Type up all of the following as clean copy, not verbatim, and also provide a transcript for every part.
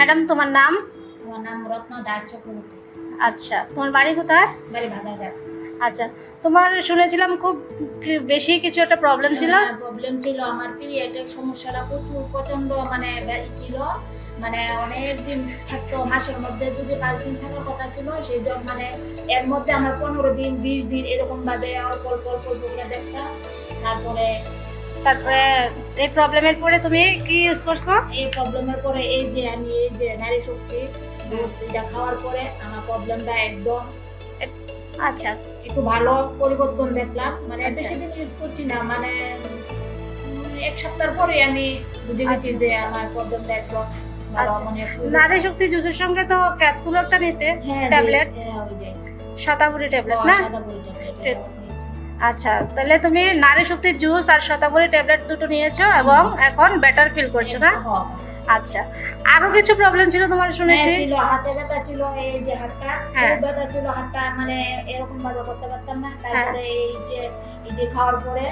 Madam, তোমার নাম? আমার নাম রত্না দাস চক্রবর্তী। আচ্ছা, তোমার বাড়ি কোথায়? বাড়ি ভাদারঘাট। আচ্ছা, তোমার শুনেছিলাম খুব বেশি কিছু একটা প্রবলেম ছিল। প্রবলেম ছিল, আমার পিরিয়ডের সমস্যাটা প্রচন্ড মানে ছিল, মানে অনেক দিন থাকতো, মাসের মধ্যে যদি 5 দিন থাকার কথা ছিল, সেই জন্য মানে এর মধ্যে আমার 15 দিন 20 দিন এরকম ভাবে অল্প অল্প অল্প করে দেখতাম। তারপরে এই প্রবলেমের পরে তুমি কি ইউজ করছো? এই প্রবলেমের পরে এই যে আমি এই যে নারী শক্তি এটা খাওয়ার পরে আমার প্রবলেমটা একদম আচ্ছা একটু ভালো পরিবর্তন দেখলাম। মানে বেশি দিন ইউজ করছি না, মানে 1 সপ্তাহ পরে আমি বুঝে গেছি যে আমার প্রবলেমটা একদম ভালো। মানে নারী শক্তি জুসের সঙ্গে তো ক্যাপসুলটা নিতে, ট্যাবলেট, শতাবরী ট্যাবলেট না? আচ্ছা, তাহলে তুমি নারী শক্তির জুস আর শতাবরী ট্যাবলেট দুটো নিয়েছো এবং এখন বেটার ফিল করছো না? আচ্ছা, আরো কিছু প্রবলেম ছিল তোমার শুনেছি? ছিল হাতে ব্যথা ছিল, এই যে হাতটা ব্যথা ছিল, হাতটা মানে এরকম ভাবে করতে পারতাম না। তারপরে এই যে খাওয়ার পরে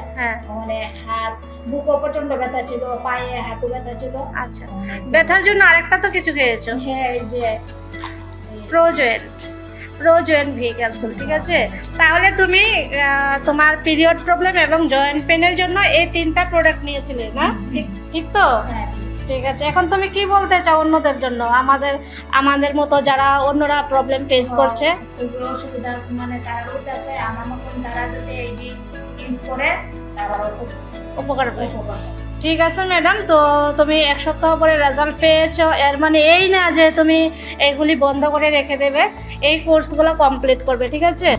মানে হাত বুকও প্রচন্ড ব্যথা ছিল, পায়ে হাঁটু ব্যথা ছিল। আচ্ছা, ব্যথার জন্য আরেকটা তো কিছু খেয়েছো? হ্যাঁ, এই যে প্রোজয়েন্ট ভি ক্যাপসুল, ঠিক আছে। তাহলে তুমি তোমার পিরিয়ড প্রবলেম এবং জয়েন্ট পেনের জন্য এই 3টা প্রোডাক্ট নিয়েছিলে না? ঠিক তো? ঠিক আছে, এখন তুমি কি বলতে চাও অন্যদের জন্য, আমাদের মতো যারা অন্যরা প্রবলেম ফেস করছে? অসুবিধা মানে তারা করতেছে, আমার মতন তারা যাতে এই যে ইউজ করে তারা উপকার পায়। ঠিক আছে ম্যাডাম, তো তুমি 1 সপ্তাহ পরে রেজাল্ট পেয়েছো, এর মানে এই না যে তুমি এগুলি বন্ধ করে রেখে দেবে, এই কোর্সগুলো কমপ্লিট করবে, ঠিক আছে?